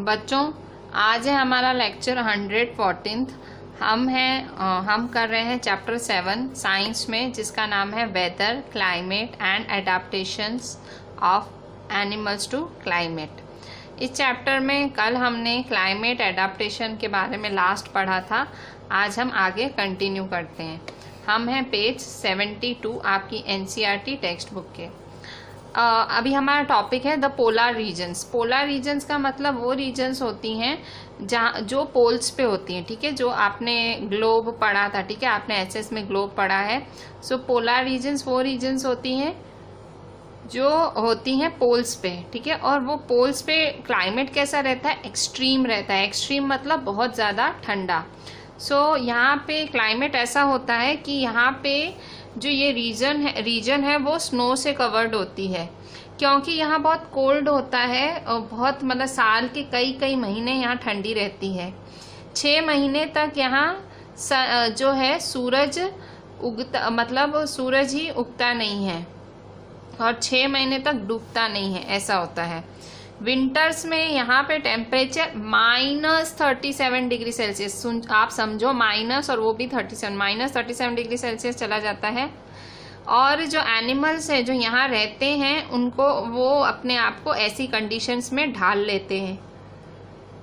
बच्चों, आज है हमारा लेक्चर 114। हम कर रहे हैं चैप्टर 7 साइंस में, जिसका नाम है weather, climate and adaptations of animals to climate. इस चैप्टर में कल हमने क्लाइमेट एडाप्टेशन के बारे में लास्ट पढ़ा था। आज हम आगे कंटिन्यू करते हैं। हम हैं पेज 72 आपकी एनसीईआरटी टेक्स्ट बुक के। अभी हमारा टॉपिक है the polar regions. Polar regions का मतलब वो रीजन्स होती हैं जहाँ जो पोल्स पे होती हैं, ठीक है। जो आपने ग्लोब पढ़ा था, ठीक है, आपने एसएस में ग्लोब पढ़ा है। सो पोलर रीजन्स वो रीजन्स होती हैं जो होती हैं पोल्स पे, ठीक है। और वो पोल्स पे क्लाइमेट कैसा रहता है? एक्सट्रीम रहता है। एक्सट्रीम मतलब बहुत ज़्यादा ठंडा। सो यहाँ पे क्लाइमेट ऐसा होता है कि यहाँ पे जो ये रीजन है वो स्नो से कवर्ड होती है, क्योंकि यहाँ बहुत कोल्ड होता है और बहुत मतलब साल के कई कई महीने यहाँ ठंडी रहती है। 6 महीने तक यहाँ जो है सूरज उगता, मतलब सूरज ही उगता नहीं है और 6 महीने तक डूबता नहीं है, ऐसा होता है। विंटर्स में यहाँ पे टेम्परेचर -37 डिग्री सेल्सियस, आप समझो माइनस, और वो भी -37 डिग्री सेल्सियस चला जाता है। और जो एनिमल्स हैं जो यहाँ रहते हैं उनको वो अपने आप को ऐसी कंडीशंस में ढाल लेते हैं।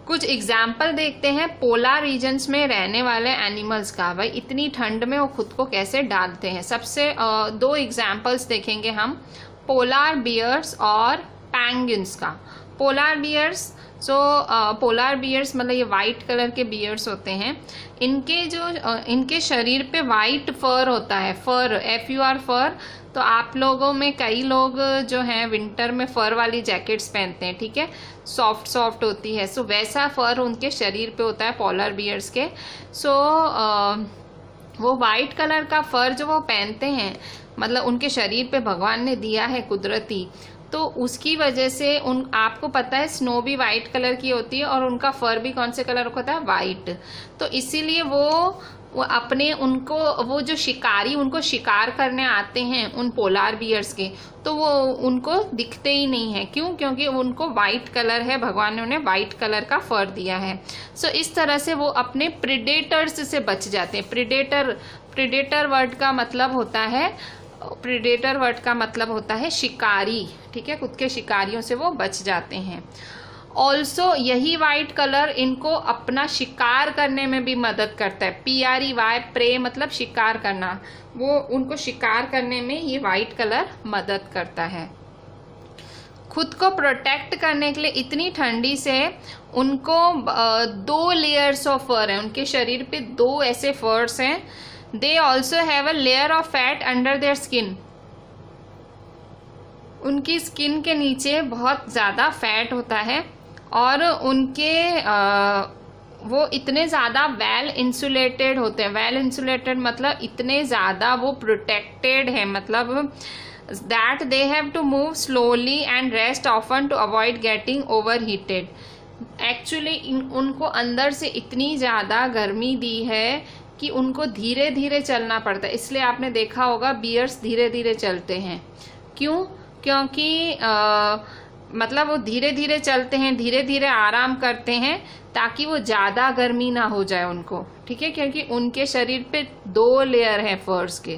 कुछ एग्जाम्पल देखते हैं पोलर रीजन्स में रहने वाले एनिमल्स का। भाई इतनी ठंड में वो खुद को कैसे डालते हैं। सबसे 2 एग्जाम्पल्स देखेंगे हम, पोलर बियर्स और पैंगुइन्स का। पोलर बियर्स, पोलर बियर्स मतलब ये वाइट कलर के बियर्स होते हैं। इनके शरीर पे वाइट फर होता है, फर FUR फर। तो आप लोगों में कई लोग जो हैं विंटर में फर वाली जैकेट्स पहनते हैं, ठीक है, सॉफ्ट होती है। सो वैसा फर उनके शरीर पे होता है पोलर बियर्स के। सो वो वाइट कलर का फर जो वो पहनते हैं, मतलब उनके शरीर पे भगवान ने दिया है कुदरती, तो उसकी वजह से आपको पता है स्नो भी वाइट कलर की होती है और उनका फर भी कौन से कलर का होता है? वाइट। तो इसीलिए वो अपने वो जो शिकारी उनको शिकार करने आते हैं उन पोलर बियर्स के, तो वो उनको दिखते ही नहीं है। क्यों? क्योंकि उनको वाइट कलर है, भगवान ने उन्हें वाइट कलर का फर दिया है। सो इस तरह से वो अपने प्रीडेटर्स से बच जाते हैं। प्रीडेटर वर्ड का मतलब होता है शिकारी, ठीक है, खुद के शिकारियों से वो बच जाते हैं। ऑल्सो यही वाइट कलर इनको अपना शिकार करने में भी मदद करता है। PREY, प्रे मतलब शिकार करना, वो उनको शिकार करने में ये वाइट कलर मदद करता है। खुद को प्रोटेक्ट करने के लिए इतनी ठंडी से उनको 2 लेयर्स ऑफ फर है, उनके शरीर पे 2 ऐसे फर्स हैं। They also have a layer of fat under their skin. उनकी स्किन के नीचे बहुत ज़्यादा फैट होता है और वो इतने ज़्यादा वेल इंसुलेटेड होते हैं। वेल इंसुलेटेड मतलब इतने ज़्यादा वो प्रोटेक्टेड है, मतलब that they have to move slowly and rest often to avoid getting overheated. Actually उनको अंदर से इतनी ज़्यादा गर्मी दी है कि उनको धीरे धीरे चलना पड़ता है। इसलिए आपने देखा होगा बियर्स धीरे धीरे चलते हैं। क्यों? क्योंकि मतलब वो धीरे धीरे चलते हैं, धीरे धीरे आराम करते हैं ताकि वो ज़्यादा गर्मी ना हो जाए उनको, ठीक है। क्योंकि उनके शरीर पे 2 लेयर हैं फर्स के।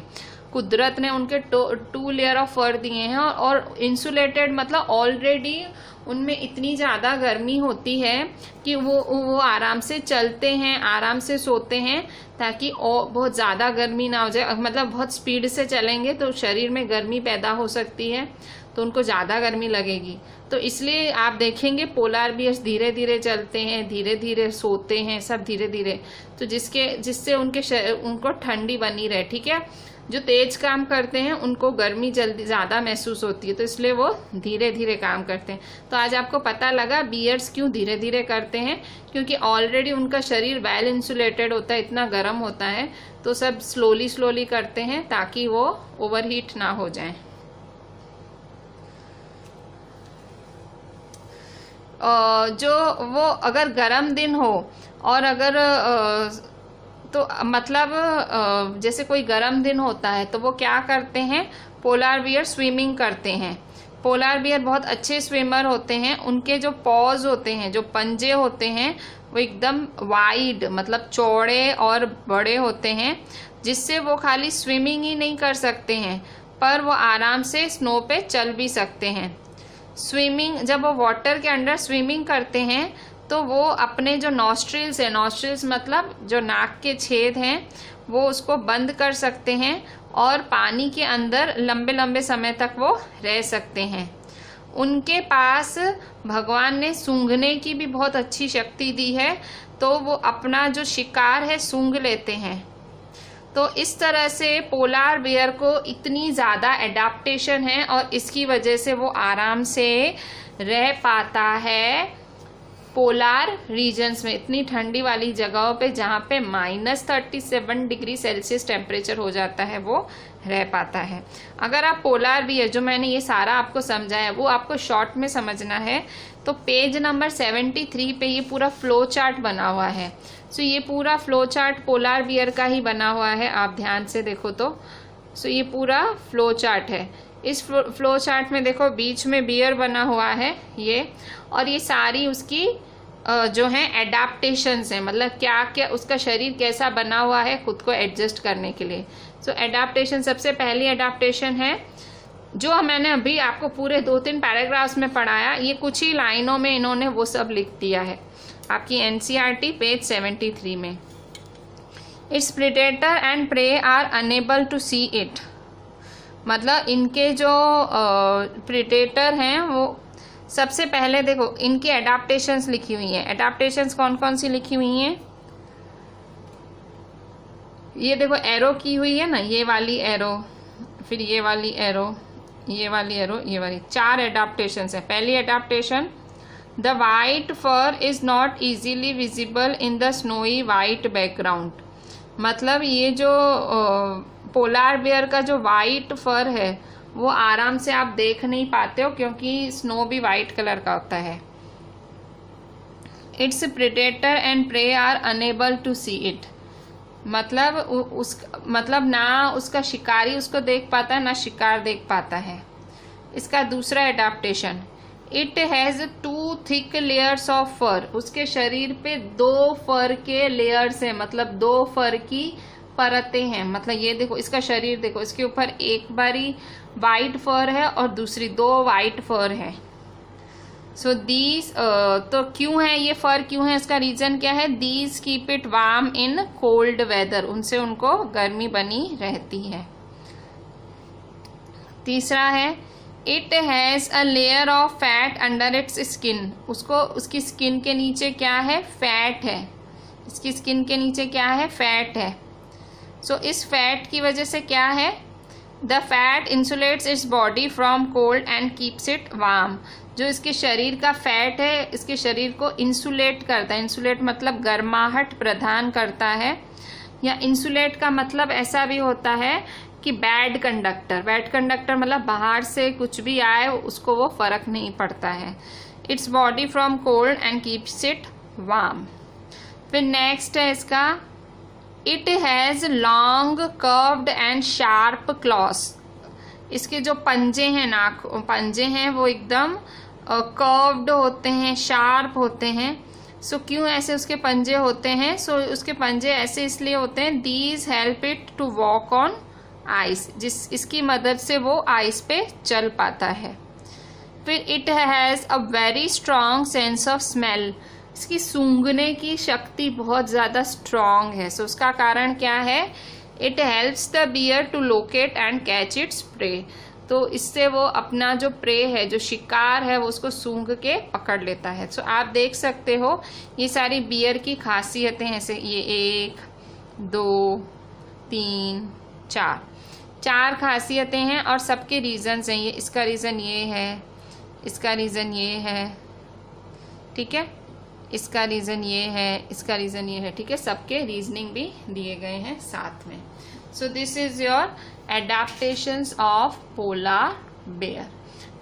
कुदरत ने उनके 2 लेयर ऑफ फर दिए हैं और इंसुलेटेड मतलब ऑलरेडी उनमें इतनी ज़्यादा गर्मी होती है कि वो आराम से चलते हैं, आराम से सोते हैं ताकि बहुत ज़्यादा गर्मी ना हो जाए। मतलब बहुत स्पीड से चलेंगे तो शरीर में गर्मी पैदा हो सकती है, तो उनको ज़्यादा गर्मी लगेगी। तो इसलिए आप देखेंगे पोलर बियर्स धीरे धीरे चलते हैं, धीरे धीरे सोते हैं, सब धीरे धीरे, तो जिससे उनको ठंडी बनी रहे, ठीक है। जो तेज काम करते हैं उनको गर्मी जल्दी ज़्यादा महसूस होती है, तो इसलिए वो धीरे धीरे काम करते हैं। तो आज आपको पता लगा बियर्स क्यों धीरे धीरे करते हैं, क्योंकि ऑलरेडी उनका शरीर वेल इंसुलेटेड होता है, इतना गर्म होता है, तो सब स्लोली करते हैं ताकि वो ओवरहीट ना हो जाए। जो वो अगर गर्म दिन हो और अगर तो मतलब जैसे कोई गर्म दिन होता है तो वो क्या करते हैं, पोलर बियर स्विमिंग करते हैं। पोलार बियर बहुत अच्छे स्विमर होते हैं। उनके जो पॉज होते हैं, जो पंजे होते हैं, वो एकदम वाइड मतलब चौड़े और बड़े होते हैं, जिससे वो खाली स्विमिंग ही नहीं कर सकते हैं पर वो आराम से स्नो पे चल भी सकते हैं। स्विमिंग, जब वो वाटर के अंडर स्विमिंग करते हैं तो वो अपने जो नॉस्ट्रिल्स है, नॉस्ट्रिल्स मतलब जो नाक के छेद हैं, वो उसको बंद कर सकते हैं और पानी के अंदर लंबे लंबे समय तक वो रह सकते हैं। उनके पास भगवान ने सूंघने की भी बहुत अच्छी शक्ति दी है, तो वो अपना जो शिकार है सूंघ लेते हैं। तो इस तरह से पोलार बियर को इतनी ज़्यादा एडाप्टेशन है और इसकी वजह से वो आराम से रह पाता है पोलार रीजन्स में, इतनी ठंडी वाली जगहों पे जहाँ पे -37 डिग्री सेल्सियस टेम्परेचर हो जाता है, वो रह पाता है। अगर आप पोलार बियर, जो मैंने ये सारा आपको समझाया, वो आपको शॉर्ट में समझना है तो पेज नंबर 73 पे ये पूरा फ्लो चार्ट बना हुआ है। सो ये पूरा फ्लो चार्ट पोलार बियर का ही बना हुआ है, आप ध्यान से देखो तो। सो ये पूरा फ्लो चार्ट है। इस फ्लो चार्ट में देखो बीच में बियर बना हुआ है ये, और ये सारी उसकी जो है एडाप्टेशंस हैं, मतलब क्या क्या उसका शरीर कैसा बना हुआ है खुद को एडजस्ट करने के लिए। सो एडाप्टेशन, सबसे पहली एडाप्टेशन है जो मैंने अभी आपको पूरे 2-3 पैराग्राफ्स में पढ़ाया, ये कुछ ही लाइनों में इन्होंने वो सब लिख दिया है आपकी एनसीईआरटी पेज 73 में। Its predator and prey are unable to see it, मतलब इनके जो प्रेडेटर हैं वो सबसे पहले देखो इनकी एडाप्टेशंस लिखी हुई हैं। एडाप्टेशंस कौन कौन सी लिखी हुई हैं, ये देखो एरो की हुई है ना, ये वाली एरो, फिर ये वाली एरो, ये वाली एरो, ये वाली, 4 एडाप्टेशंस है। पहली adaptation, the white fur is not easily visible in the snowy white background, मतलब ये जो पोलार बियर का जो वाइट फर है वो आराम से आप देख नहीं पाते हो क्योंकि स्नो भी वाइट कलर का होता है। Its predator and prey are unable to see it, मतलब ना उसका शिकारी उसको देख पाता है ना शिकार देख पाता है। इसका दूसरा adaptation, it has 2 thick layers of fur, उसके शरीर पे 2 फर के लेयर्स हैं, मतलब 2 फर की परतें हैं। मतलब ये देखो इसका शरीर देखो, इसके ऊपर एक बारी वाइट फर है और दूसरी 2 वाइट फर है। सो दीज, तो क्यों है ये फर, क्यों है, इसका रीजन क्या है, these keep it warm in cold weather, उनसे उनको गर्मी बनी रहती है। तीसरा है, it has a layer of fat under its skin, उसको उसकी स्किन के नीचे क्या है, फैट है, इसकी स्किन के नीचे क्या है, फैट है। सो इस फैट की वजह से क्या है, the fat insulates its body from cold and keeps it warm, जो इसके शरीर का फैट है इसके शरीर को इंसुलेट करता है। इंसुलेट मतलब गर्माहट प्रदान करता है, या इंसुलेट का मतलब ऐसा भी होता है कि बैड कंडक्टर, बैड कंडक्टर मतलब बाहर से कुछ भी आए उसको वो फर्क नहीं पड़ता है। Its body from cold and keeps it warm. फिर नेक्स्ट है इसका, it has long curved and sharp claws, इसके जो पंजे हैं, नाक पंजे हैं वो एकदम कर्व्ड होते हैं, शार्प होते हैं। सो क्यों ऐसे उसके पंजे होते हैं, सो उसके पंजे ऐसे इसलिए होते हैं, these help it to walk on ice, इसकी मदद से वो आइस पे चल पाता है। फिर it has a very strong sense of smell, इसकी सूंघने की शक्ति बहुत ज़्यादा स्ट्रॉन्ग है। सो उसका कारण क्या है, it helps the bear to locate and catch its prey, तो इससे वो अपना जो प्रे है, जो शिकार है, वो उसको सूंघ के पकड़ लेता है। सो आप देख सकते हो ये सारी बियर की खासियतें हैं, ऐसे ये 1 2 3 4 खासियतें हैं और सबके रीजंस हैं। ये इसका रीज़न ये है, इसका रीज़न ये है, ठीक है, इसका रीज़न ये है, इसका रीज़न ये है, ठीक है, सबके रीजनिंग भी दिए गए हैं साथ में। So this is your adaptations of polar bear.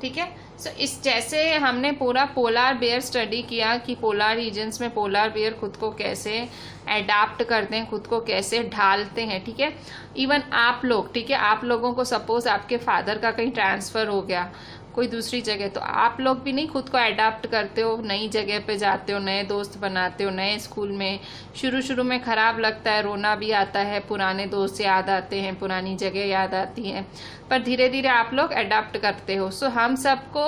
ठीक है। सो इस जैसे हमने पूरा पोलार बेयर स्टडी किया कि पोलार रीजन्स में पोलार बेयर खुद को कैसे एडाप्ट करते हैं, खुद को कैसे ढालते हैं, ठीक है। इवन आप लोग, ठीक है, आप लोगों को सपोज आपके फादर का कहीं ट्रांसफ़र हो गया कोई दूसरी जगह, तो आप लोग भी नहीं खुद को अडाप्ट करते हो, नई जगह पे जाते हो, नए दोस्त बनाते हो, नए स्कूल में शुरू में ख़राब लगता है, रोना भी आता है, पुराने दोस्त याद आते हैं, पुरानी जगह याद आती है, पर धीरे धीरे आप लोग अडाप्ट करते हो। सो हम सबको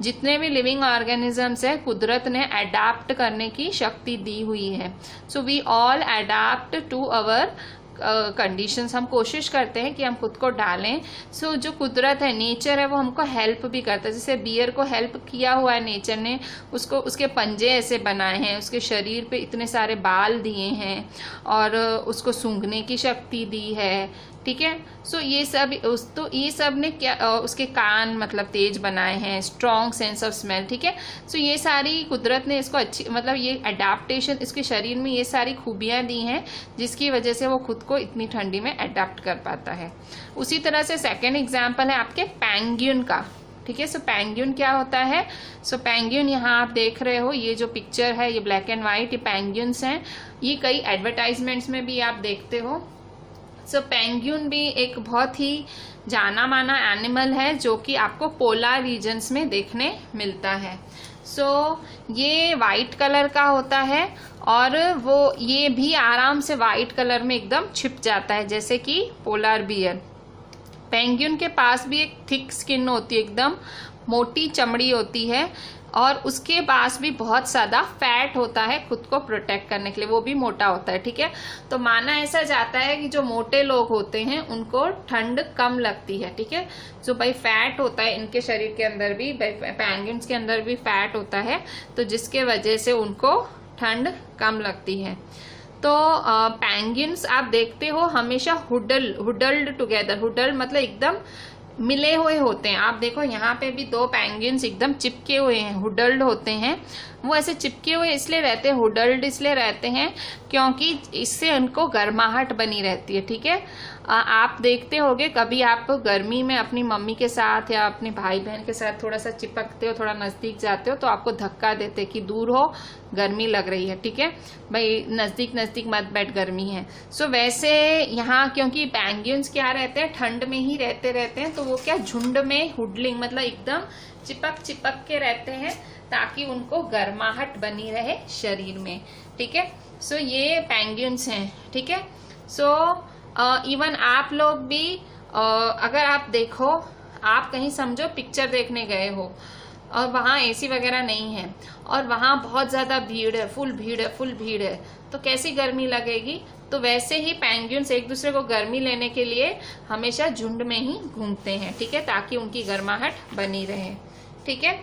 जितने भी लिविंग ऑर्गेनिजम्स है कुदरत ने अडाप्ट करने की शक्ति दी हुई है। So we all adapt to our conditions. हम कोशिश करते हैं कि हम खुद को डालें। सो जो कुदरत है, नेचर है, वो हमको हेल्प भी करता है। जैसे बियर को हेल्प किया हुआ है नेचर ने, उसको उसके पंजे ऐसे बनाए हैं, उसके शरीर पे इतने सारे बाल दिए हैं और उसको सूंघने की शक्ति दी है, ठीक है। सो ये सब ने क्या उसके कान मतलब तेज बनाए हैं, स्ट्रॉन्ग सेंस ऑफ स्मेल, ठीक है। सो ये सारी कुदरत ने इसको अच्छी मतलब ये अडाप्टेशन, इसके शरीर में ये सारी खूबियां दी हैं जिसकी वजह से वो खुद को इतनी ठंडी में अडाप्ट कर पाता है। उसी तरह से सेकेंड एग्जाम्पल है आपके पेंगुइन का, ठीक है। सो पेंगुइन क्या होता है? सो पेंगुइन यहाँ आप देख रहे हो, ये जो पिक्चर है ये ब्लैक एंड व्हाइट, ये पेंगुइन्स हैं, ये कई एडवर्टाइजमेंट्स में भी आप देखते हो। सो पेंगुइन भी एक बहुत ही जाना माना एनिमल है जो कि आपको पोलर रीजन्स में देखने मिलता है। सो ये वाइट कलर का होता है और वो ये भी आराम से वाइट कलर में एकदम छिप जाता है जैसे कि पोलर बियर। पेंगुइन के पास भी एक थिक स्किन होती है, एकदम मोटी चमड़ी होती है और उसके पास भी बहुत ज़्यादा फैट होता है खुद को प्रोटेक्ट करने के लिए, वो भी मोटा होता है, ठीक है। तो माना ऐसा जाता है कि जो मोटे लोग होते हैं उनको ठंड कम लगती है, ठीक है। जो भाई फैट होता है इनके शरीर के अंदर भी, पेंगुइन्स के अंदर भी फैट होता है, तो जिसके वजह से उनको ठंड कम लगती है। तो पेंगुइन्स आप देखते हो हमेशा हुडल्ड टुगेदर, हुडल्ड मतलब एकदम मिले हुए होते हैं। आप देखो यहाँ पे भी दो पेंगुइन्स एकदम चिपके हुए हैं, हुडल्ड होते हैं। वो ऐसे चिपके हुए इसलिए रहते हैं, हुडल्ड इसलिए रहते हैं क्योंकि इससे उनको गर्माहट बनी रहती है, ठीक है। आप देखते होगे कभी आप गर्मी में अपनी मम्मी के साथ या अपने भाई बहन के साथ थोड़ा सा चिपकते हो, थोड़ा नज़दीक जाते हो तो आपको धक्का देते कि दूर हो, गर्मी लग रही है, ठीक है भाई, नज़दीक मत बैठ, गर्मी है। सो वैसे यहाँ क्योंकि पेंगुइन्स क्या रहते हैं, ठंड में ही रहते हैं, तो वो क्या झुंड में हुडलिंग मतलब एकदम चिपक के रहते हैं ताकि उनको गर्माहट बनी रहे शरीर में, ठीक है। सो ये पेंगुइन्स हैं, ठीक है। सो इवन आप लोग भी अगर आप देखो, आप कहीं समझो पिक्चर देखने गए हो और वहाँ एसी वगैरह नहीं है और वहाँ बहुत ज़्यादा भीड़ है, फुल भीड़ है, तो कैसी गर्मी लगेगी। तो वैसे ही पेंगुइन्स एक दूसरे को गर्मी लेने के लिए हमेशा झुंड में ही घूमते हैं, ठीक है, ताकि उनकी गर्माहट बनी रहे, ठीक है।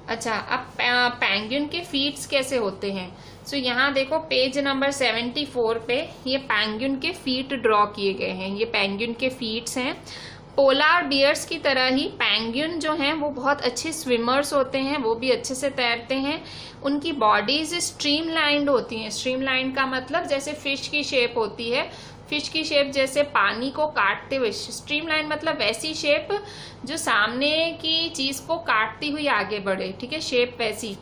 अच्छा, अब पेंगुइन के फीट्स कैसे होते हैं? सो यहाँ देखो पेज नंबर 74 पे ये पेंगुइन के फीट ड्रॉ किए गए हैं। ये पेंगुइन के फीट्स हैं। पोलार बियर्स की तरह ही पेंगुइन जो हैं वो बहुत अच्छे स्विमर्स होते हैं, वो भी अच्छे से तैरते हैं। उनकी बॉडीज स्ट्रीमलाइंड होती हैं। स्ट्रीमलाइंड का मतलब जैसे फिश की शेप होती है, फिश की शेप जैसे पानी को काटते हुए, स्ट्रीमलाइन मतलब वैसी शेप जो सामने की चीज को काटती हुई आगे बढ़े, ठीक है, शेप वैसी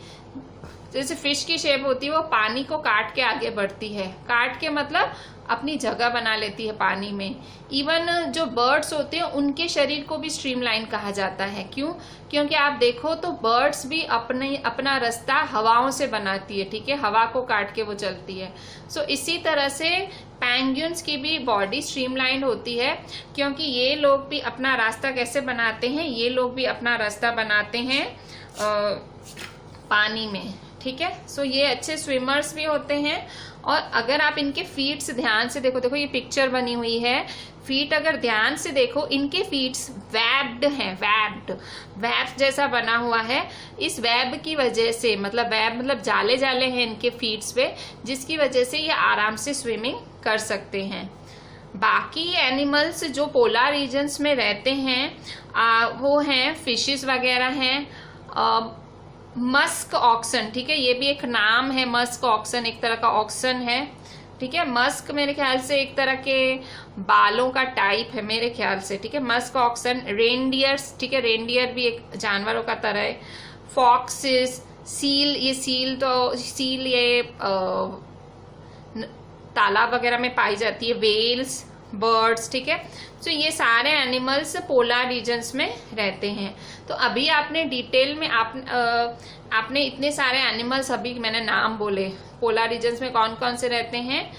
जैसे फिश की शेप होती है वो पानी को काट के आगे बढ़ती है, काट के मतलब अपनी जगह बना लेती है पानी में। इवन जो बर्ड्स होते हैं उनके शरीर को भी स्ट्रीमलाइन कहा जाता है। क्यों? क्योंकि आप देखो तो बर्ड्स भी अपना रास्ता हवाओं से बनाती है, ठीक है, हवा को काट के वो चलती है। सो इसी तरह से पेंगुइन्स की भी बॉडी स्ट्रीमलाइन होती है क्योंकि ये लोग भी अपना रास्ता कैसे बनाते हैं, ये लोग भी अपना रास्ता बनाते हैं पानी में, ठीक है। सो ये अच्छे स्विमर्स भी होते हैं। और अगर आप इनके फीट्स ध्यान से देखो ये पिक्चर बनी हुई है, फीट अगर ध्यान से देखो इनके फीट्स वेब्ड हैं, वेब जैसा बना हुआ है। इस वेब की वजह से वेब मतलब जाले हैं इनके फीट्स पे, जिसकी वजह से ये आराम से स्विमिंग कर सकते हैं। बाकी एनिमल्स जो पोलर रीजन्स में रहते हैं वो हैं फिशेस वगैरह हैं, मस्क ऑक्सन, ठीक है, ये भी एक नाम है, मस्क ऑक्सन एक तरह का ऑक्सन है, ठीक है। मस्क मेरे ख्याल से एक तरह के बालों का टाइप है मेरे ख्याल से, ठीक है। मस्क ऑक्सन, रेनडियर्स, ठीक है, रेनडियर भी एक जानवरों का तरह है। फॉक्सेस, सील, ये सील ये तालाब वगैरह में पाई जाती है। वेल्स, बर्ड्स, ठीक है। तो ये सारे एनिमल्स पोलर रीजन्स में रहते हैं। तो अभी आपने डिटेल में आपने इतने सारे एनिमल्स अभी मैंने नाम बोले, पोलर रीजन्स में कौन कौन से रहते हैं।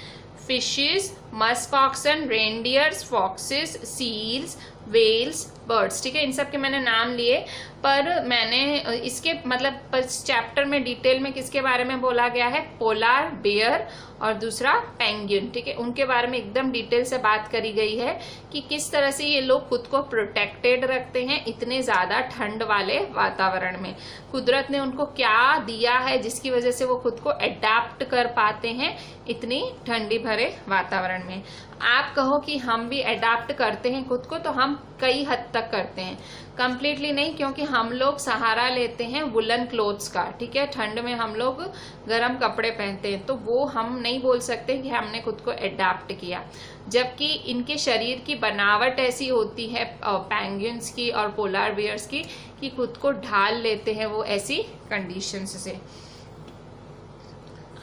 Fishes, musk oxen, reindeers, foxes, seals, whales, birds, ठीक है। इन सब के मैंने नाम लिए, पर मैंने इसके मतलब चैप्टर में डिटेल में किसके बारे में बोला गया है, पोलर बेयर और दूसरा पेंगुइन, ठीक है। उनके बारे में एकदम डिटेल से बात करी गई है कि किस तरह से ये लोग खुद को प्रोटेक्टेड रखते हैं इतने ज्यादा ठंड वाले वातावरण में। कुदरत ने उनको क्या दिया है जिसकी वजह से वो खुद को अडेप्ट कर पाते हैं इतनी ठंडी भरे वातावरण में। आप कहो कि हम भी अडेप्ट करते हैं खुद को, तो हम कई हद तक करते हैं, कंप्लीटली नहीं, क्योंकि हम लोग सहारा लेते हैं वुलन क्लोथ्स का, ठीक है। ठंड में हम लोग गर्म कपड़े पहनते हैं, तो वो हम नहीं बोल सकते कि हमने खुद को अडेप्ट किया, जबकि इनके शरीर की बनावट ऐसी होती है पेंगुइन्स की और पोलर बियर्स की कि खुद को ढाल लेते हैं वो ऐसी कंडीशंस से।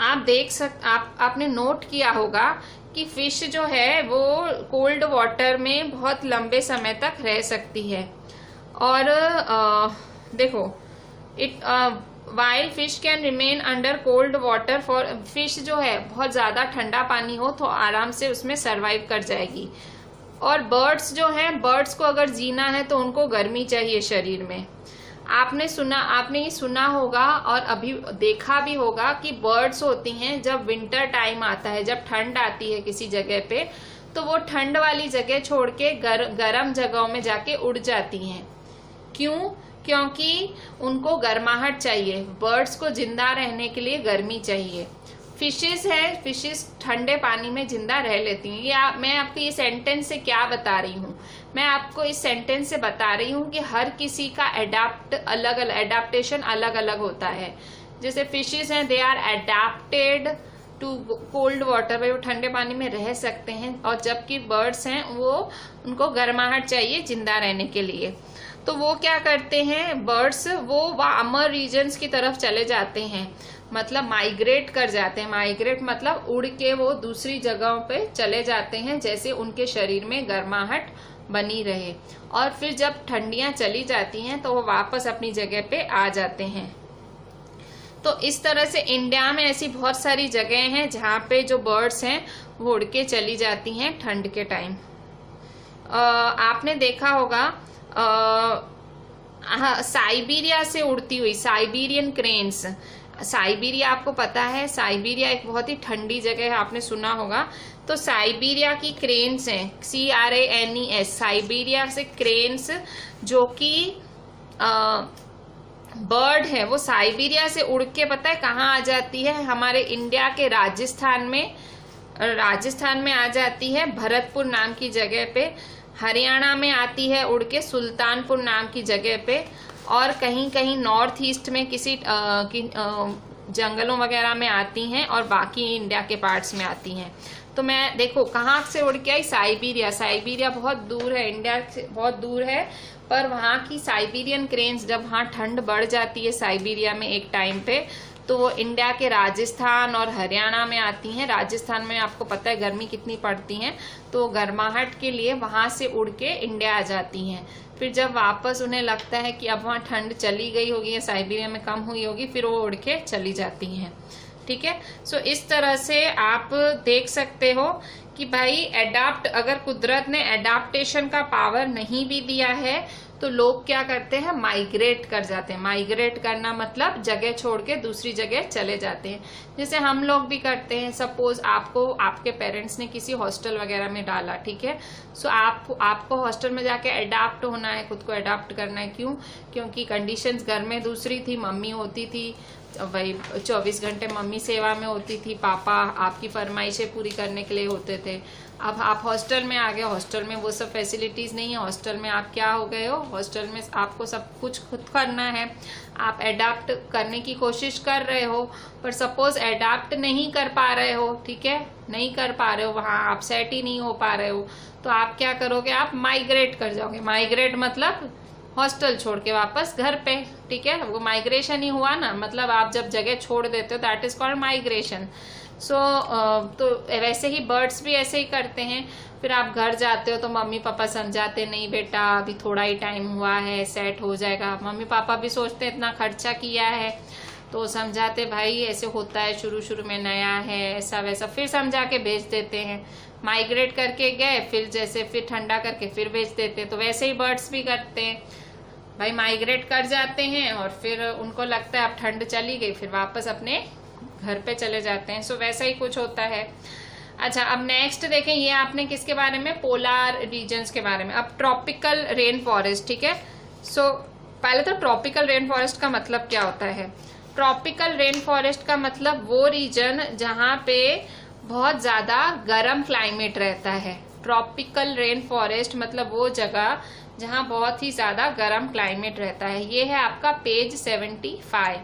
आपने नोट किया होगा कि फिश जो है वो कोल्ड वाटर में बहुत लंबे समय तक रह सकती है। और देखो, while fish can remain under cold water for, fish जो है बहुत ज्यादा ठंडा पानी हो तो आराम से उसमें सरवाइव कर जाएगी। और बर्ड्स जो हैं, बर्ड्स को अगर जीना है तो उनको गर्मी चाहिए शरीर में। आपने ये सुना होगा और अभी देखा भी होगा कि बर्ड्स होती हैं, जब विंटर टाइम आता है, जब ठंड आती है किसी जगह पे, तो वो ठंड वाली जगह छोड़ के गर्म जगहों में जाके उड़ जाती हैं। क्यों? क्योंकि उनको गर्माहट चाहिए, बर्ड्स को जिंदा रहने के लिए गर्मी चाहिए। फिशेस है, फिशेस ठंडे पानी में जिंदा रह लेती हैं। मैं आपको ये सेंटेंस से क्या बता रही हूँ, मैं आपको इस सेंटेंस से बता रही हूँ कि हर किसी का एडाप्टेशन अलग अलग होता है। जैसे फिशेस हैं, they are adapted to cold water, वो ठंडे पानी में रह सकते हैं, और जबकि बर्ड्स हैं वो उनको गर्माहट चाहिए जिंदा रहने के लिए। तो वो क्या करते हैं, बर्ड्स वो वार्मर रीजन्स की तरफ चले जाते हैं, मतलब माइग्रेट कर जाते हैं। माइग्रेट मतलब उड़ के वो दूसरी जगहों पे चले जाते हैं, जैसे उनके शरीर में गर्माहट बनी रहे। और फिर जब ठंडियां चली जाती हैं तो वो वापस अपनी जगह पे आ जाते हैं। तो इस तरह से इंडिया में ऐसी बहुत सारी जगह हैं जहाँ पे जो बर्ड्स हैं वो उड़ के चली जाती हैं ठंड के टाइम। आपने देखा होगा साइबेरिया से उड़ती हुई साइबेरियन क्रेन्स। साइबेरिया आपको पता है, साइबेरिया एक बहुत ही ठंडी जगह है, आपने सुना होगा। तो साइबेरिया की क्रेन्स हैं, CRANES, साइबेरिया से क्रेन्स, जो कि बर्ड है, वो साइबेरिया से उड़ के पता है कहाँ आ जाती है, हमारे इंडिया के राजस्थान में आ जाती है, भरतपुर नाम की जगह पे। हरियाणा में आती है उड़ के सुल्तानपुर नाम की जगह पे, और कहीं कहीं नॉर्थ ईस्ट में किसी जंगलों वगैरह में आती हैं, और बाकी इंडिया के पार्ट्स में आती हैं। तो मैं देखो कहाँ से उड़ के आई, साइबेरिया। साइबेरिया बहुत दूर है, इंडिया से बहुत दूर है, पर वहाँ की साइबेरियन क्रेन्स जब वहाँ ठंड बढ़ जाती है साइबेरिया में एक टाइम पे, तो वो इंडिया के राजस्थान और हरियाणा में आती हैं। राजस्थान में आपको पता है गर्मी कितनी पड़ती है, तो गर्माहट के लिए वहां से उड़ के इंडिया आ जाती हैं। फिर जब वापस उन्हें लगता है कि अब वहाँ ठंड चली गई होगी या साइबेरिया में कम हुई होगी, फिर वो उड़ के चली जाती हैं। ठीक है। सो इस तरह से आप देख सकते हो कि भाई अगर कुदरत ने एडाप्टेशन का पावर नहीं भी दिया है तो लोग क्या करते हैं, माइग्रेट कर जाते हैं। माइग्रेट करना मतलब जगह छोड़ के दूसरी जगह चले जाते हैं, जैसे हम लोग भी करते हैं। सपोज आपके पेरेंट्स ने किसी हॉस्टल वगैरह में डाला, ठीक है। सो आपको हॉस्टल में जाके अडाप्ट होना है, खुद को अडाप्ट करना है। क्यों? क्योंकि कंडीशंस घर में दूसरी थी, मम्मी होती थी, वही 24 घंटे मम्मी सेवा में होती थी, पापा आपकी फरमाइशें पूरी करने के लिए होते थे। अब आप हॉस्टल में आ गए, हॉस्टल में वो सब फैसिलिटीज नहीं है। हॉस्टल में आप क्या हो गए हो, हॉस्टल में आपको सब कुछ खुद करना है। आप एडाप्ट करने की कोशिश कर रहे हो, पर सपोज एडाप्ट नहीं कर पा रहे हो, ठीक है, नहीं कर पा रहे हो, वहां आप सेट ही नहीं हो पा रहे हो, तो आप क्या करोगे, आप माइग्रेट कर जाओगे। माइग्रेट मतलब हॉस्टल छोड़ के वापस घर पे, ठीक है, वो माइग्रेशन ही हुआ ना, मतलब आप जब जगह छोड़ देते हो दैट इज कॉल्ड माइग्रेशन। सो तो वैसे ही बर्ड्स भी ऐसे ही करते हैं। फिर आप घर जाते हो तो मम्मी पापा समझाते, नहीं बेटा अभी थोड़ा ही टाइम हुआ है, सेट हो जाएगा। मम्मी पापा भी सोचते हैं इतना खर्चा किया है, तो समझाते भाई ऐसे होता है, शुरू शुरू में नया है, ऐसा वैसा, फिर समझा के भेज देते हैं। माइग्रेट करके गए, फिर जैसे फिर ठंडा करके फिर भेज देते, तो वैसे ही बर्ड्स भी करते हैं भाई, माइग्रेट कर जाते हैं और फिर उनको लगता है अब ठंड चली गई, फिर वापस अपने घर पे चले जाते हैं। सो वैसा ही कुछ होता है। अच्छा, अब नेक्स्ट देखें, ये आपने किसके बारे में, पोलार रीजन्स के बारे में। अब ट्रॉपिकल रेन फॉरेस्ट, ठीक है। सो पहले तो ट्रॉपिकल रेन फॉरेस्ट का मतलब क्या होता है। ट्रॉपिकल रेन फॉरेस्ट का मतलब वो रीजन जहाँ पे बहुत ज्यादा गर्म क्लाइमेट रहता है। ट्रॉपिकल रेन फॉरेस्ट मतलब वो जगह जहाँ बहुत ही ज्यादा गर्म क्लाइमेट रहता है। ये है आपका पेज 75।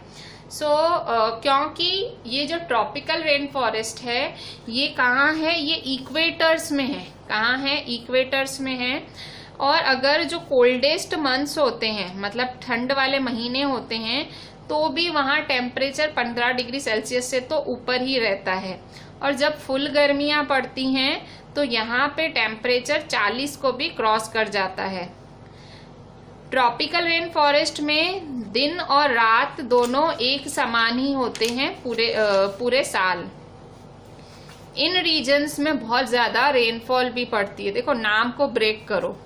क्योंकि ये जो ट्रॉपिकल रेन फॉरेस्ट है ये कहाँ है, ये इक्वेटर्स में है। कहाँ है, इक्वेटर्स में है। और अगर जो कोल्डेस्ट मंथ्स होते हैं, मतलब ठंड वाले महीने होते हैं, तो भी वहाँ टेम्परेचर 15 डिग्री सेल्सियस से तो ऊपर ही रहता है। और जब फुल गर्मियाँ पड़ती हैं तो यहाँ पे टेम्परेचर 40 को भी क्रॉस कर जाता है। ट्रॉपिकल रेन फॉरेस्ट में दिन और रात दोनों एक समान ही होते हैं पूरे साल। इन रीजन्स में बहुत ज्यादा रेनफॉल भी पड़ती है। देखो नाम को ब्रेक करो,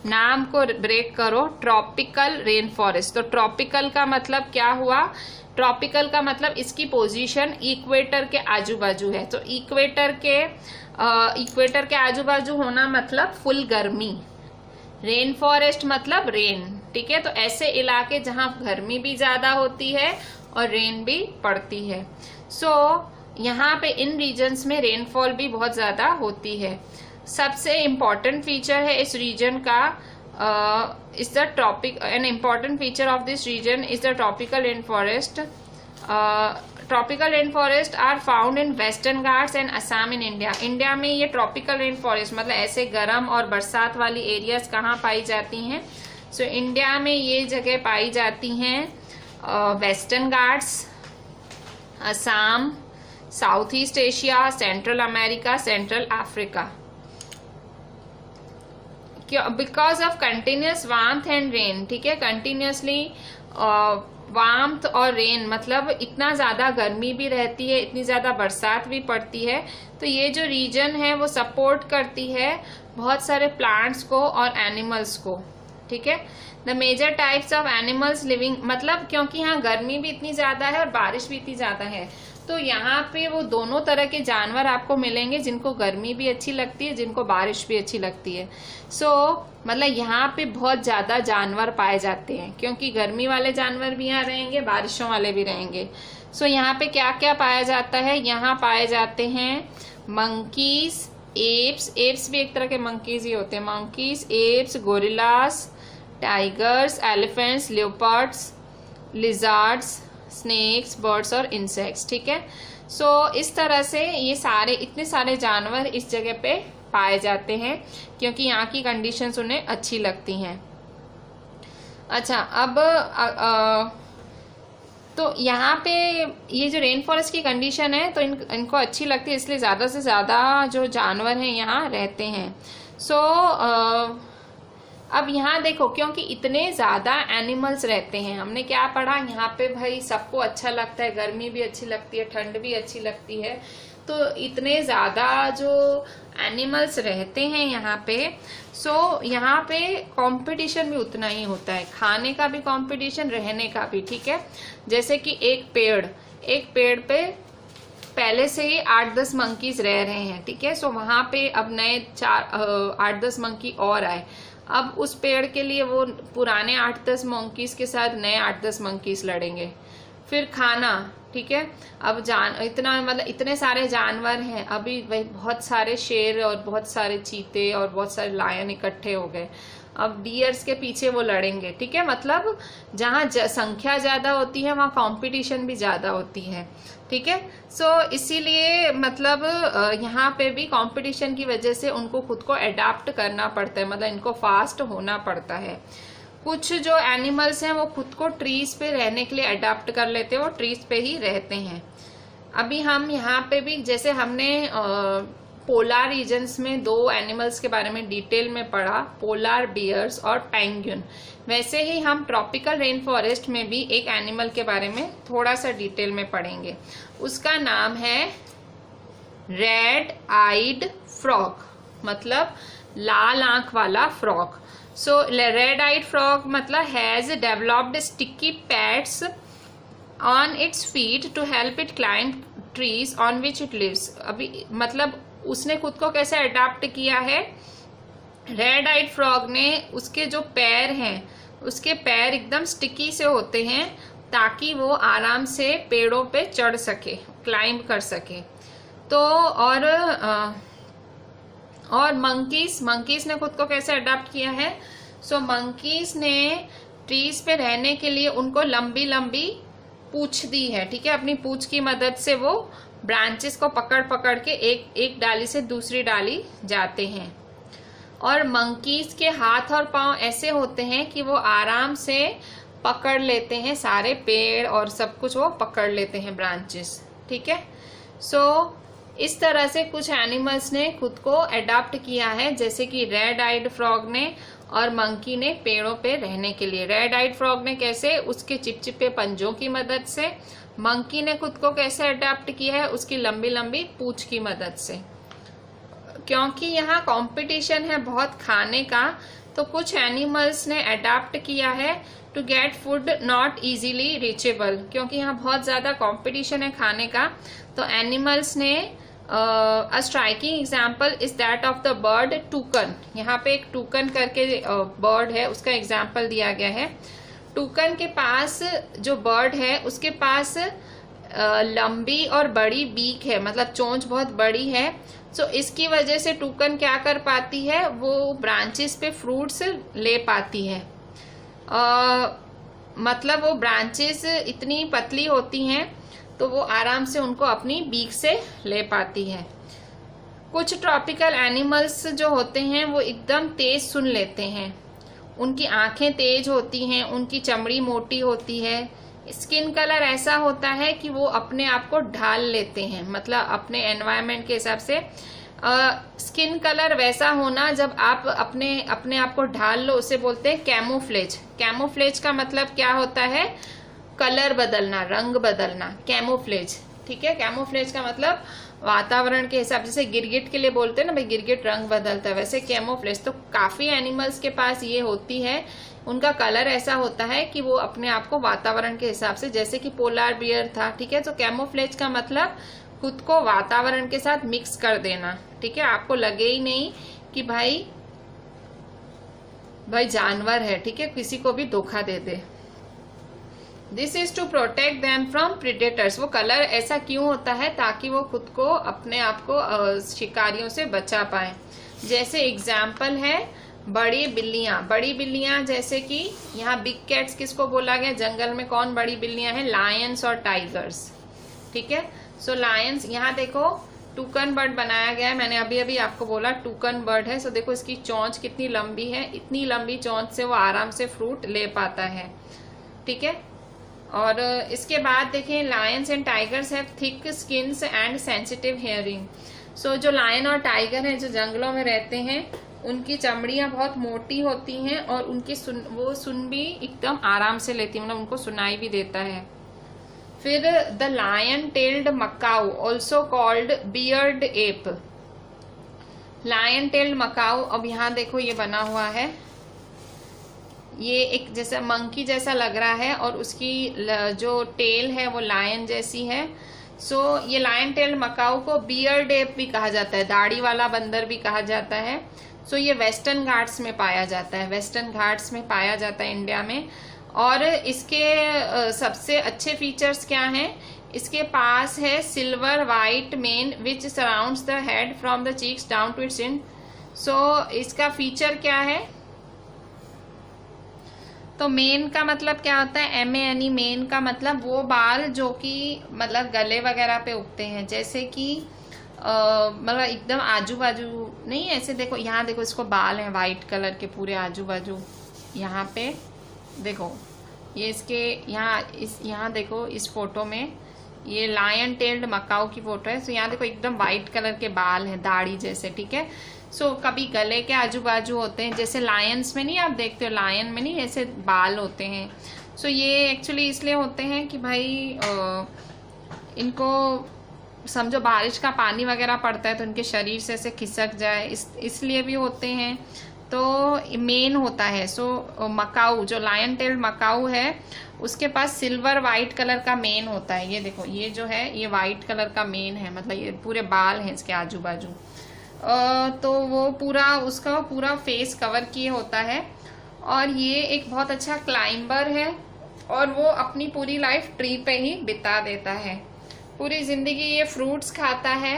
नाम को ब्रेक करो, ट्रॉपिकल रेन फॉरेस्ट। तो ट्रॉपिकल का मतलब क्या हुआ, ट्रॉपिकल का मतलब इसकी पोजीशन इक्वेटर के आजू बाजू है। तो इक्वेटर के आजू बाजू होना मतलब फुल गर्मी। रेन फॉरेस्ट मतलब रेन, ठीक है। तो ऐसे इलाके जहां गर्मी भी ज्यादा होती है और रेन भी पड़ती है। यहाँ पे इन रीजन्स में रेनफॉल भी बहुत ज्यादा होती है। सबसे इम्पॉर्टेंट फीचर है इस रीजन का, is the tropic an important feature of this region is the tropical rain forest. Tropical rain forest are found in western Ghats and Assam in India. India में ये ट्रॉपिकल रेन फॉरेस्ट मतलब ऐसे गर्म और बरसात वाली एरियाज कहाँ पाई जाती हैं। इंडिया में ये जगह पाई जाती हैं western Ghats, Assam, south east Asia, central America, central Africa. Because of continuous warmth and rain, ठीक है, कंटिन्यूसली वार्मथ और रेन मतलब इतना ज्यादा गर्मी भी रहती है, इतनी ज्यादा बरसात भी पड़ती है। तो ये जो रीजन है वो सपोर्ट करती है बहुत सारे प्लांट्स को और एनिमल्स को, ठीक है। The major types of animals living, मतलब क्योंकि यहाँ गर्मी भी इतनी ज्यादा है और बारिश भी इतनी ज्यादा है, तो यहाँ पे वो दोनों तरह के जानवर आपको मिलेंगे, जिनको गर्मी भी अच्छी लगती है, जिनको बारिश भी अच्छी लगती है। मतलब यहाँ पे बहुत ज्यादा जानवर पाए जाते हैं, क्योंकि गर्मी वाले जानवर भी यहाँ रहेंगे, बारिशों वाले भी रहेंगे। यहाँ पे क्या क्या पाया जाता है, यहाँ पाए जाते हैं मंकीज, एप्स भी एक तरह के मंकीज ही होते हैं, monkeys, apes, gorillas, tigers, elephants, leopards, lizards, snakes, birds और इंसेक्ट्स, ठीक है। इस तरह से ये सारे इतने सारे जानवर इस जगह पे पाए जाते हैं, क्योंकि यहाँ की कंडीशंस उन्हें अच्छी लगती हैं। अच्छा, अब तो यहाँ पे ये जो रेन फॉरेस्ट की कंडीशन है तो इनको अच्छी लगती है, इसलिए ज़्यादा से ज़्यादा जो जानवर हैं यहाँ रहते हैं। अब यहाँ देखो, क्योंकि इतने ज़्यादा एनिमल्स रहते हैं, हमने क्या पढ़ा यहाँ पे, भाई सबको अच्छा लगता है, गर्मी भी अच्छी लगती है, ठंड भी अच्छी लगती है। तो इतने ज़्यादा जो एनिमल्स रहते हैं यहाँ पे, यहाँ पे कंपटीशन भी उतना ही होता है, खाने का भी कंपटीशन, रहने का भी, ठीक है। जैसे कि एक पेड़ पे पहले से ही 8-10 मंकीज रह रहे हैं, ठीक है। वहां पे अब नए 8-10 मंकी और आए, अब उस पेड़ के लिए वो पुराने 8-10 मंकीज के साथ नए 8-10 मंकीज लड़ेंगे, फिर खाना, ठीक है। अब इतना मतलब इतने सारे जानवर हैं, अभी वही बहुत सारे शेर और बहुत सारे चीते और बहुत सारे लायन इकट्ठे हो गए। अब डियर्स के पीछे वो लड़ेंगे, ठीक है। मतलब जहाँ संख्या ज्यादा होती है वहाँ कंपटीशन भी ज्यादा होती है, ठीक है। सो इसीलिए मतलब यहाँ पे भी कंपटीशन की वजह से उनको खुद को अडाप्ट करना पड़ता है, मतलब इनको फास्ट होना पड़ता है। कुछ जो एनिमल्स हैं वो खुद को ट्रीज पे रहने के लिए अडाप्ट कर लेते हैं, वो ट्रीज पे ही रहते हैं। अभी हम यहाँ पे भी जैसे हमने पोलार रीजन्स में 2 एनिमल्स के बारे में डिटेल में पढ़ा, पोलार बियर्स और पेंगुइन, वैसे ही हम ट्रॉपिकल रेन फॉरेस्ट में भी एक एनिमल के बारे में थोड़ा सा डिटेल में पढ़ेंगे। उसका नाम है रेड आइड फ्रॉग, मतलब लाल आंख वाला frog. So red eyed frog मतलब has developed sticky pads on its feet to help it climb trees on which it lives. अभी मतलब उसने खुद को कैसे अडाप्ट किया है, रेड आइड फ्रॉग ने उसके जो पैर हैं उसके पैर एकदम स्टिकी से होते हैं ताकि वो आराम से पेड़ों पे चढ़ सके, क्लाइंब कर सके। तो और मंकीज ने खुद को कैसे अडाप्ट किया है, सो मंकीज ने ट्रीज पे रहने के लिए उनको लंबी लंबी पूंछ दी है, ठीक है। अपनी पूंछ की मदद से वो ब्रांचेस को पकड़ पकड़ के एक डाली से दूसरी डाली जाते हैं। और मंकीज के हाथ और पांव ऐसे होते हैं कि वो आराम से पकड़ लेते हैं सारे पेड़ और सब कुछ वो पकड़ लेते हैं, ब्रांचेस, ठीक है। सो इस तरह से कुछ एनिमल्स ने खुद को अडॉप्ट किया है, जैसे कि रेड आइड फ्रॉग ने और मंकी ने पेड़ों पे रहने के लिए। रेड आइड फ्रॉग ने कैसे, उसके चिपचिपे पंजों की मदद से। मंकी ने खुद को कैसे अडॉप्ट किया है, उसकी लंबी लंबी पूंछ की मदद से। क्योंकि यहाँ कंपटीशन है बहुत खाने का, तो कुछ एनिमल्स ने अडॉप्ट किया है to get food not easily reachable. क्योंकि यहाँ बहुत ज्यादा कंपटीशन है खाने का, तो एनिमल्स ने a striking example is that of the bird टूकन। यहाँ पे एक टूकन करके बर्ड है, उसका एग्जाम्पल दिया गया है। टूकन के पास जो बर्ड है उसके पास लंबी और बड़ी बीक है, मतलब चोंच बहुत बड़ी है। सो इसकी वजह से टूकन क्या कर पाती है, वो ब्रांचेस पे फ्रूट्स ले पाती है। मतलब वो ब्रांचेस इतनी पतली होती हैं तो वो आराम से उनको अपनी बीक से ले पाती है। कुछ ट्रॉपिकल एनिमल्स जो होते हैं वो एकदम तेज सुन लेते हैं, उनकी आंखें तेज होती हैं, उनकी चमड़ी मोटी होती है, स्किन कलर ऐसा होता है कि वो अपने आप को ढाल लेते हैं, मतलब अपने एनवायरनमेंट के हिसाब से। स्किन कलर वैसा होना, जब आप अपने आप को ढाल लो, उसे बोलते हैं कैमोफ्लेज। कैमोफ्लेज का मतलब क्या होता है, कलर बदलना, रंग बदलना, कैमोफ्लेज, ठीक है। कैमोफ्लेज का मतलब वातावरण के हिसाब, जैसे गिरगिट के लिए बोलते हैं ना भाई गिरगिट रंग बदलता है, वैसे कैमोफ्लेज। तो काफी एनिमल्स के पास ये होती है, उनका कलर ऐसा होता है कि वो अपने आप को वातावरण के हिसाब से, जैसे कि पोलार बियर था, ठीक है। तो कैमोफ्लेज का मतलब खुद को वातावरण के साथ मिक्स कर देना, ठीक है। आपको लगे ही नहीं कि भाई जानवर है, ठीक है, किसी को भी धोखा दे दे। This is to protect them from predators. वो कलर ऐसा क्यों होता है, ताकि वो खुद को अपने आप को शिकारियों से बचा पाए। जैसे एग्जाम्पल है बड़ी बिल्लियां। बड़ी बिल्लियां जैसे कि यहाँ बिग कैट्स किसको बोला गया, जंगल में कौन बड़ी बिल्लियां हैं, लायंस और टाइगर्स, ठीक है। सो लायंस, यहाँ देखो टूकन बर्ड बनाया गया है, मैंने अभी अभी आपको बोला टूकन बर्ड है। सो देखो इसकी चोंच कितनी लंबी है, इतनी लंबी चोंच से वो आराम से फ्रूट ले पाता है, ठीक है। और इसके बाद देखें, lions and tigers have thick skins and sensitive hearing. So जो लायन और टाइगर हैं जो जंगलों में रहते हैं, उनकी चमड़ियां बहुत मोटी होती हैं और उनकी वो सुन भी एकदम आराम से लेती है, मतलब उनको सुनाई भी देता है। फिर the lion tailed macaque, also called beard ape. Lion tailed macaque, अब यहाँ देखो ये बना हुआ है, ये एक जैसा मंकी जैसा लग रहा है और उसकी जो टेल है वो लायन जैसी है। सो ये लायन टेल मकाऊ को बियर्ड एप भी कहा जाता है, दाढ़ी वाला बंदर भी कहा जाता है। सो ये वेस्टर्न घाट्स में पाया जाता है, वेस्टर्न घाट्स में पाया जाता है इंडिया में। और इसके सबसे अच्छे फीचर्स क्या हैं? इसके पास है silver white mane which surrounds the head from the cheeks down to its chin. So इसका फीचर क्या है? तो मेन का मतलब क्या होता है? MANE, मेन का मतलब वो बाल जो कि मतलब गले वगैरह पे उगते हैं, जैसे कि मतलब एकदम आजू बाजू नहीं, ऐसे देखो यहाँ देखो, इसको बाल हैं वाइट कलर के पूरे आजू बाजू, यहाँ पे देखो, ये इसके यहाँ देखो, इस फोटो में ये लायन टेल्ड मकाऊ की फोटो है। सो यहाँ देखो एकदम वाइट कलर के बाल हैं दाढ़ी जैसे, ठीक है। सो कभी गले के आजू बाजू होते हैं, जैसे लायंस में नहीं आप देखते हो, लायन में नहीं ऐसे बाल होते हैं। सो ये एक्चुअली इसलिए होते हैं कि भाई इनको समझो बारिश का पानी वगैरह पड़ता है तो इनके शरीर से ऐसे खिसक जाए, इसलिए भी होते हैं। तो मेन होता है। सो मकाऊ जो लायन टेल्ड मकाऊ है उसके पास सिल्वर वाइट कलर का मेन होता है। ये देखो, ये जो है ये वाइट कलर का मेन है, मतलब ये पूरे बाल हैं इसके आजू बाजू। तो वो पूरा उसका पूरा फेस कवर किए होता है। और ये एक बहुत अच्छा क्लाइंबर है और वो अपनी पूरी लाइफ ट्री पे ही बिता देता है। पूरी जिंदगी ये फ्रूट्स खाता है,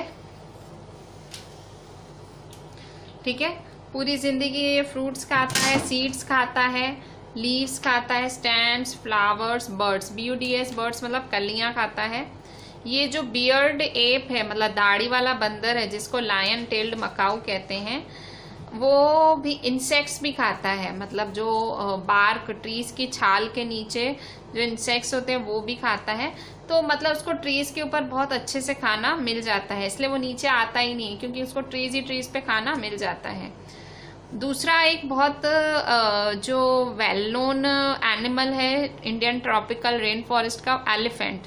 ठीक है। पूरी जिंदगी ये फ्रूट्स खाता है, सीड्स खाता है, लीव्स खाता है, stems, flowers, birds, BURDS birds मतलब कलियां खाता है। ये जो बियर्ड एप है मतलब दाढ़ी वाला बंदर है जिसको लायन टेल्ड मकाऊ कहते हैं, वो भी इंसेक्ट्स भी खाता है, मतलब जो बार्क ट्रीज की छाल के नीचे जो इंसेक्ट्स होते हैं वो भी खाता है। तो मतलब उसको ट्रीज के ऊपर बहुत अच्छे से खाना मिल जाता है, इसलिए वो नीचे आता ही नहीं क्योंकि उसको ट्रीज पे खाना मिल जाता है। दूसरा एक बहुत जो वेल नोन एनिमल है इंडियन ट्रॉपिकल रेन फॉरेस्ट का, एलिफेंट,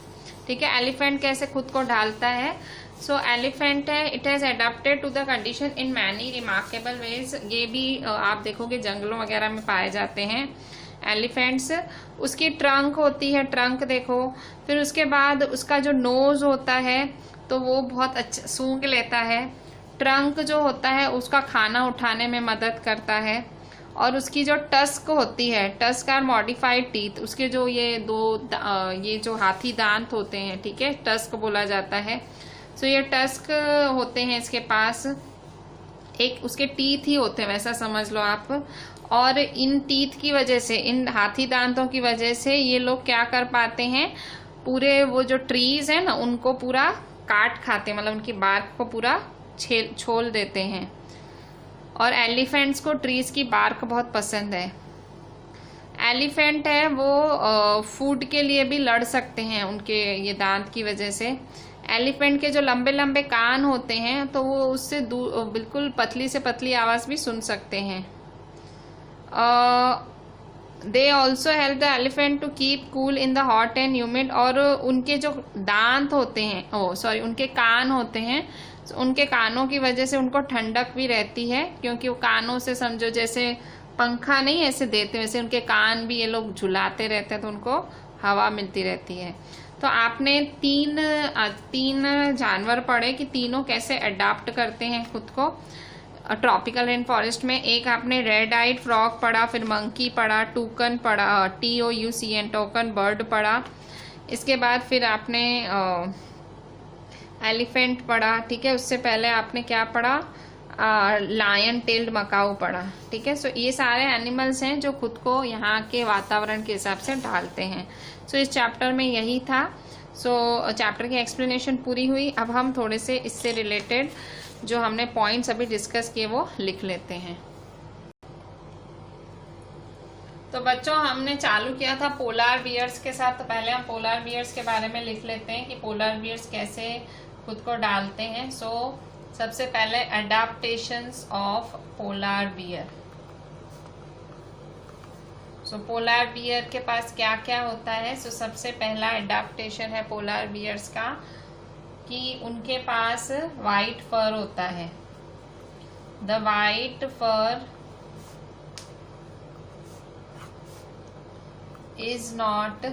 ठीक है। एलिफेंट कैसे खुद को ढालता है? सो एलिफेंट है, it has adapted to the condition in many remarkable ways. ये भी आप देखोगे जंगलों वगैरह में पाए जाते हैं एलिफेंट्स। उसकी ट्रंक होती है, ट्रंक देखो, फिर उसके बाद उसका जो नोज होता है तो वो बहुत अच्छा सूंघ लेता है। ट्रंक जो होता है उसका खाना उठाने में मदद करता है। और उसकी जो टस्क होती है, टस्क आर मॉडिफाइड टीथ, उसके जो ये ये जो हाथी दांत होते हैं, ठीक है, टस्क बोला जाता है। सो ये टस्क होते हैं इसके पास, एक उसके टीथ ही होते हैं वैसा समझ लो आप। और इन टीथ की वजह से, इन हाथी दांतों की वजह से ये लोग क्या कर पाते हैं, पूरे वो जो ट्रीज है ना उनको पूरा काट खाते हैं, मतलब उनकी बार्क को पूरा छोल देते हैं। और एलिफेंट्स को ट्रीज की बार्क बहुत पसंद है। एलिफेंट है वो फूड के लिए भी लड़ सकते हैं उनके ये दांत की वजह से। एलिफेंट के जो लंबे लंबे कान होते हैं तो वो उससे बिल्कुल पतली से पतली आवाज भी सुन सकते हैं। They also help the elephant to keep cool in the hot and humid. और उनके जो दांत होते हैं, उनके कान होते हैं, उनके कानों की वजह से उनको ठंडक भी रहती है, क्योंकि वो कानों से समझो जैसे पंखा नहीं ऐसे देते वैसे उनके कान भी ये लोग झुलाते रहते हैं तो उनको हवा मिलती रहती है। तो आपने तीन जानवर पढ़े कि तीनों कैसे अडाप्ट करते हैं खुद को ट्रॉपिकल रेन फॉरेस्ट में। एक आपने रेड आइड फ्रॉग पढ़ा, फिर मंकी पढ़ा, टूकन पढ़ा, TOUCN टोकन बर्ड पढ़ा। इसके बाद फिर आपने एलिफेंट पढ़ा, ठीक है। उससे पहले आपने क्या पढ़ा, लायन टेल्ड मकाऊ पढ़ा, ठीक है। सो ये सारे एनिमल्स हैं जो खुद को यहाँ के वातावरण के हिसाब से ढालते हैं। सो इस चैप्टर में यही था। सो चैप्टर की एक्सप्लेनेशन पूरी हुई। अब हम थोड़े से इससे रिलेटेड जो हमने पॉइंट्स अभी डिस्कस किए वो लिख लेते हैं। तो बच्चों हमने चालू किया था पोलार बियर्स के साथ, तो पहले हम पोलार बियर्स के बारे में लिख लेते हैं कि पोलार बियर्स कैसे खुद को डालते हैं। सो सबसे पहले adaptations of polar bear. So polar bear के पास क्या क्या होता है? सो सबसे पहला अडाप्टेशन है पोलार बियर्स का कि उनके पास वाइट फर होता है। The white fur is not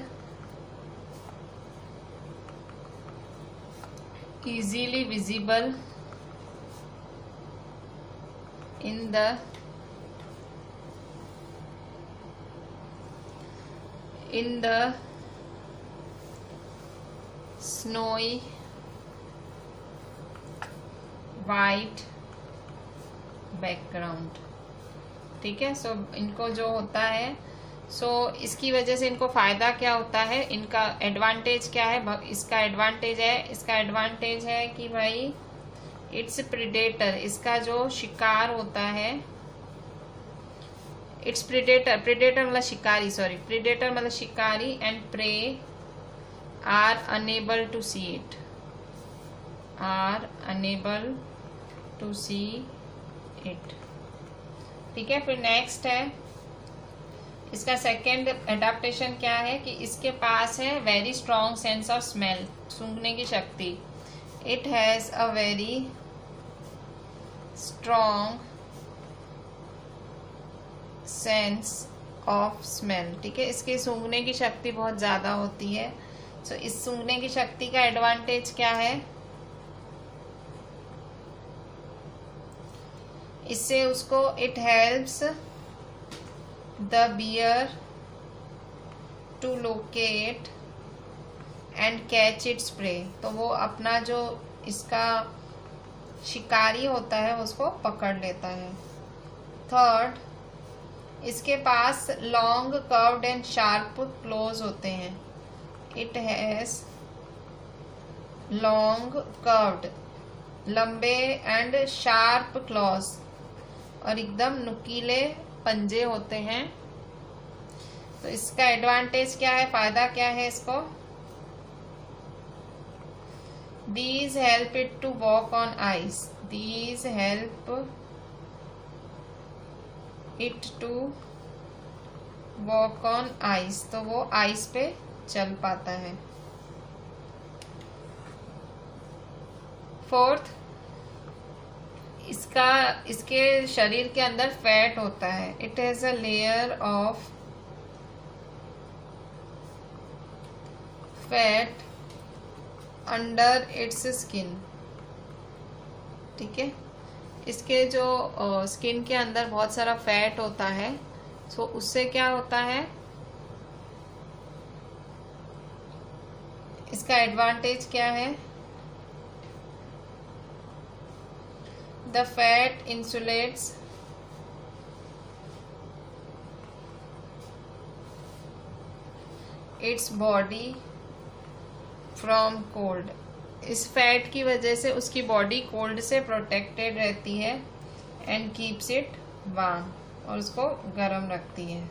easily visible in the in the snowy white background। ठीक है, सो इनको जो होता है, सो इसकी वजह से इनको फायदा क्या होता है, इनका एडवांटेज क्या है, इसका एडवांटेज है कि भाई इट्स प्रीडेटर, इसका जो शिकार होता है, इट्स प्रीडेटर मतलब शिकारी, सॉरी, प्रीडेटर मतलब शिकारी, and prey are unable to see it, ठीक है। फिर नेक्स्ट है, इसका सेकेंड एडाप्टेशन क्या है कि इसके पास है very strong sense of smell, सूंघने की शक्ति। It has a very strong sense of smell, ठीक है। इसके सूंघने की शक्ति बहुत ज्यादा होती है। सो इस सूंघने की शक्ति का एडवांटेज क्या है, इससे उसको it helps the bear to locate and catch its prey, तो वो अपना जो इसका शिकारी होता है उसको पकड़ लेता है। थर्ड, इसके पास long curved and sharp claws होते हैं। इट हैज लॉन्ग कर्व्ड, लंबे एंड शार्प क्लॉज, और एकदम नुकीले पंजे होते हैं। तो इसका एडवांटेज क्या है, फायदा क्या है इसको, These help it to walk on ice. These help it to walk on ice. तो वो आइस पे चल पाता है। फोर्थ, इसके शरीर के अंदर फैट होता है। It has a layer of fat under its skin, ठीक है। इसके जो स्किन के अंदर बहुत सारा फैट होता है, सो उससे क्या होता है, इसका एडवांटेज क्या है, the fat insulates its body from cold. इस फैट की वजह से उसकी बॉडी कोल्ड से प्रोटेक्टेड रहती है, एंड कीप्स इट वार्म, और उसको गर्म रखती है,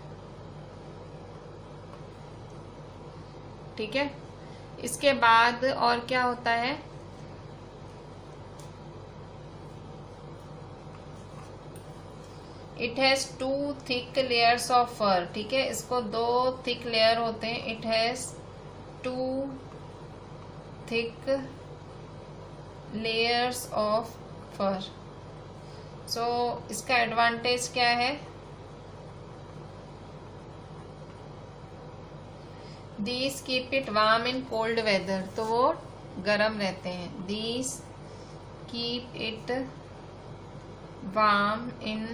ठीक है। इसके बाद और क्या होता है, it has 2 thick layers of fur, ठीक है। इसको 2 थिक लेयर होते हैं। It has 2 thick layers of fur. So इसका एडवांटेज क्या है, these keep it warm in cold weather, तो वो गर्म रहते हैं। These keep it warm in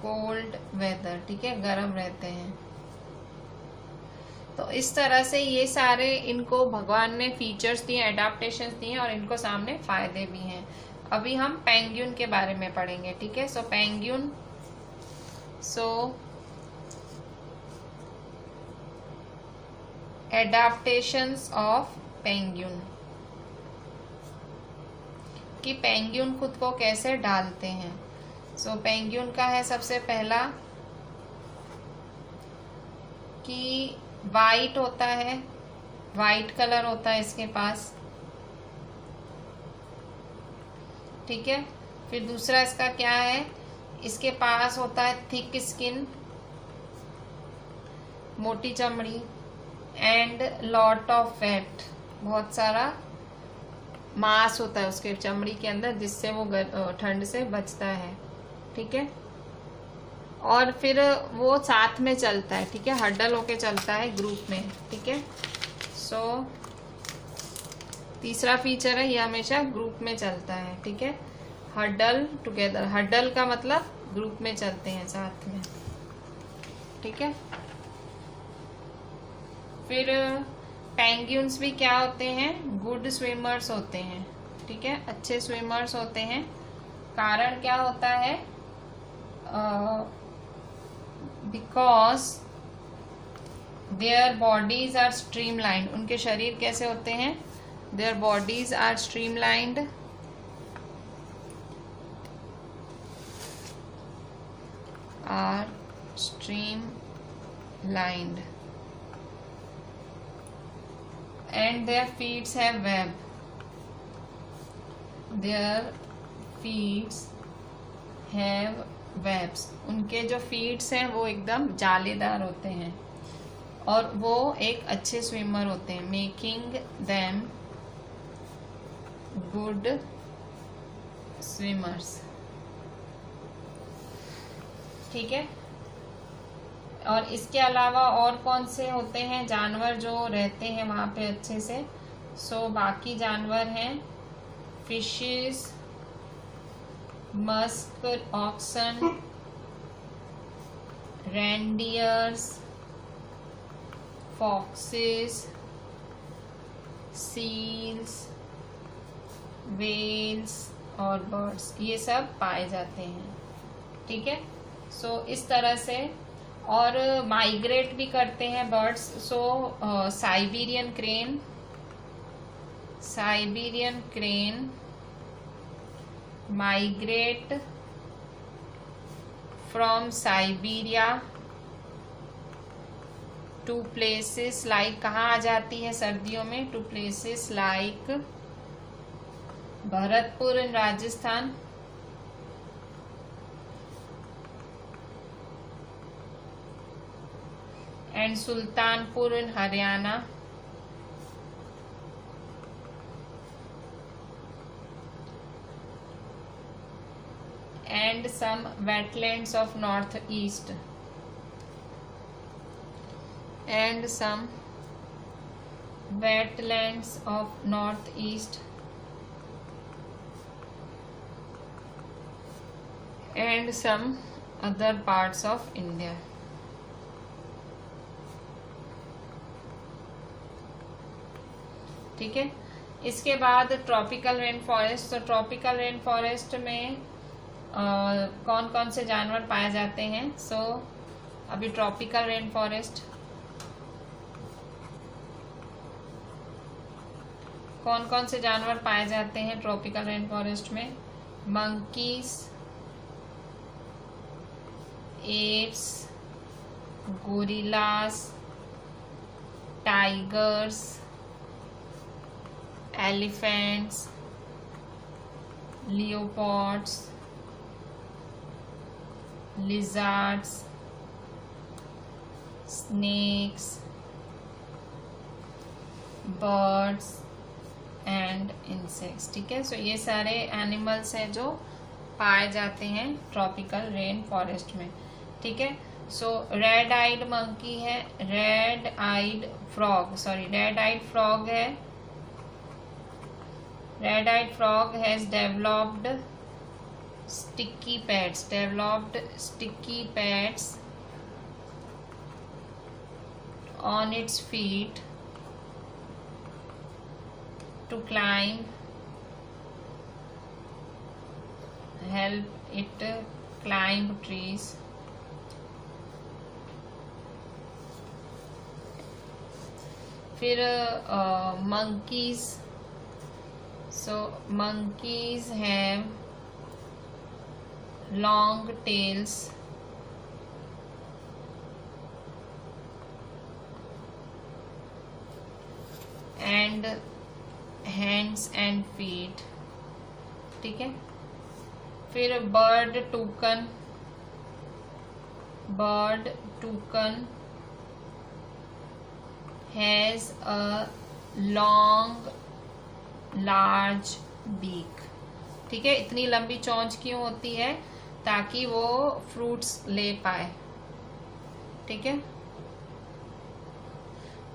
cold weather, ठीक है, गर्म रहते हैं। तो इस तरह से ये सारे इनको भगवान ने फीचर्स दिए, एडाप्टेशंस दिए, और इनको सामने फायदे भी हैं। अभी हम पेंगुइन के बारे में पढ़ेंगे, ठीक है। सो पेंगुइन, एडाप्टेशंस ऑफ पेंगुइन, कि पेंगुइन खुद को कैसे ढालते हैं। सो पेंगुइन का है सबसे पहला कि वाइट होता है, वाइट कलर होता है इसके पास, ठीक है। फिर दूसरा इसका क्या है, इसके पास होता है थिक स्किन, मोटी चमड़ी, एंड लॉट ऑफ फैट, बहुत सारा मांस होता है उसके चमड़ी के अंदर, जिससे वो ठंड से बचता है, ठीक है। और फिर वो साथ में चलता है, ठीक है, हडल होके चलता है ग्रुप में, ठीक है। सो तीसरा फीचर है, ये हमेशा ग्रुप में चलता है, ठीक है, हडल टुगेदर। हडल का मतलब ग्रुप में चलते हैं साथ में, ठीक है। फिर पेंगुइन्स भी क्या होते हैं, गुड स्विमर्स होते हैं, ठीक है, अच्छे स्विमर्स होते हैं। कारण क्या होता है, because their bodies are streamlined, उनके शरीर कैसे होते हैं, their bodies are streamlined, are streamlined and their feet have web, their feet have webs, उनके जो फीट्स हैं वो एकदम जालीदार होते हैं और वो एक अच्छे स्विमर होते हैं, मेकिंग देम गुड स्विमर्स, ठीक है। और इसके अलावा और कौन से होते हैं जानवर जो रहते हैं वहां पे अच्छे से, सो बाकी जानवर हैं fishes, musk oxen, reindeers, foxes, seals, whales और बर्ड्स, ये सब पाए जाते हैं, ठीक है। सो इस तरह से, और माइग्रेट भी करते हैं birds. So Siberian crane migrate from Siberia to places like, कहाँ आ जाती है सर्दियों में, to places like Bharatpur in Rajasthan, and Sultanpur in Haryana, and some wetlands of northeast, and some wetlands of northeast, and some other parts of India, ठीक है। इसके बाद ट्रॉपिकल रेन फॉरेस्ट, तो ट्रॉपिकल रेन फॉरेस्ट में कौन कौन से जानवर पाए जाते हैं, सो अभी ट्रॉपिकल रेन फॉरेस्ट कौन कौन से जानवर पाए जाते हैं ट्रॉपिकल रेन फॉरेस्ट में, monkeys, apes, gorillas, tigers, elephants, leopards, lizards, snakes, birds and insects, ठीक है। सो ये सारे एनिमल्स हैं जो पाए जाते हैं ट्रॉपिकल रेन फॉरेस्ट में, ठीक है। सो रेड आइड मंकी है, रेड आइड फ्रॉग है, red-eyed frog has developed sticky pads on its feet to climb, help it climb trees, फिर monkeys, so monkeys have long tails and hands and feet, ठीक है। फिर bird टूकन has a long large beak, ठीक है। इतनी लंबी चोंच क्यों होती है, ताकि वो फ्रूट्स ले पाए, ठीक है।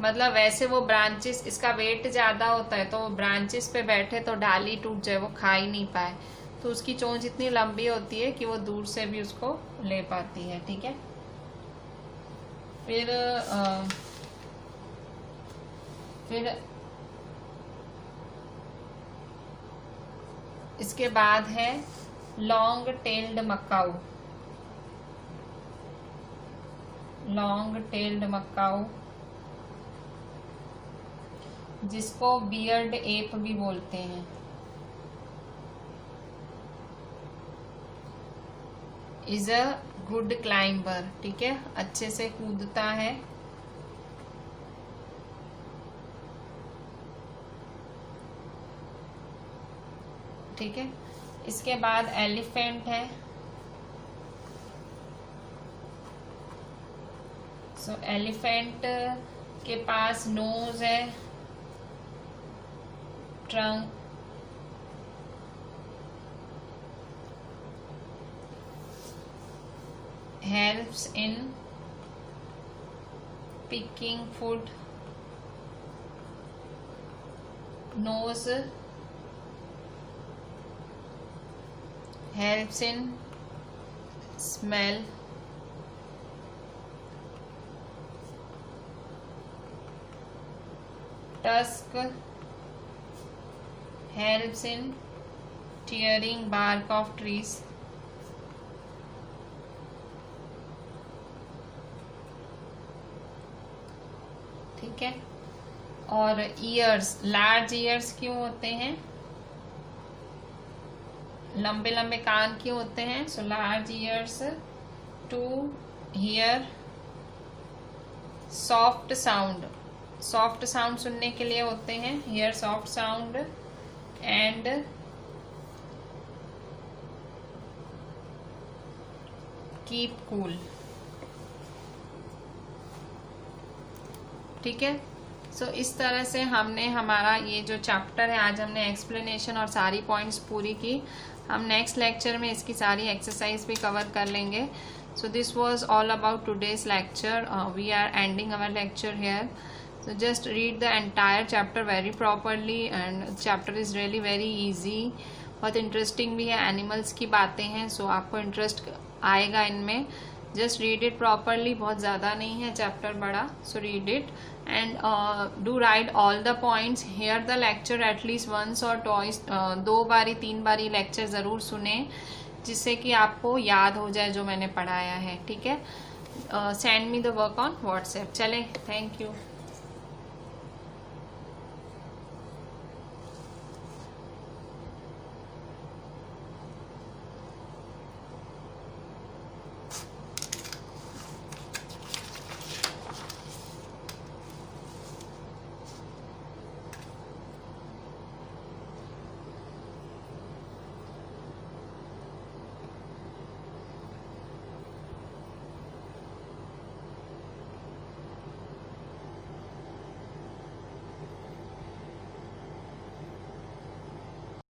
मतलब वैसे वो ब्रांचेस, इसका वेट ज्यादा होता है तो वो ब्रांचेस पे बैठे तो डाली टूट जाए, वो खा ही नहीं पाए, तो उसकी चोंच इतनी लंबी होती है कि वो दूर से भी उसको ले पाती है, ठीक है। फिर फिर इसके बाद है long tailed Macau, long tailed Macau, जिसको बियर्ड एप भी बोलते हैं। इज अ गुड क्लाइंबर, ठीक है, अच्छे से कूदता है। ठीक है, इसके बाद एलिफेंट है। सो एलिफेंट के पास नोज है, trunk, helps in picking food, nose helps in smell, tusk helps in tearing bark of trees, ठीक है। और ईयर्स, लार्ज ईयर्स क्यों होते हैं, लंबे लंबे कान क्यों होते हैं? So large ears to hear soft sound, soft sound सुनने के लिए होते हैं, hear soft sound, and keep cool, ठीक है। सो इस तरह से हमने हमारा ये जो चैप्टर है, आज हमने एक्सप्लेनेशन और सारी पॉइंट्स पूरी की। हम नेक्स्ट लेक्चर में इसकी सारी एक्सरसाइज भी कवर कर लेंगे। So this was all about today's lecture. We are ending our lecture here. So just read the entire chapter very properly, and chapter is really very easy, बहुत interesting भी है, animals की बातें हैं, सो आपको इंटरेस्ट आएगा इनमें। जस्ट रीड इट प्रॉपरली, बहुत ज़्यादा नहीं है चैप्टर बड़ा, so read it and do write all the points, hear the lecture at least once और ट्वाइस, 2 बारी 3 बारी लेक्चर ज़रूर सुने, जिससे कि आपको याद हो जाए जो मैंने पढ़ाया है, ठीक है। Send me the work on WhatsApp. चले, थैंक यू।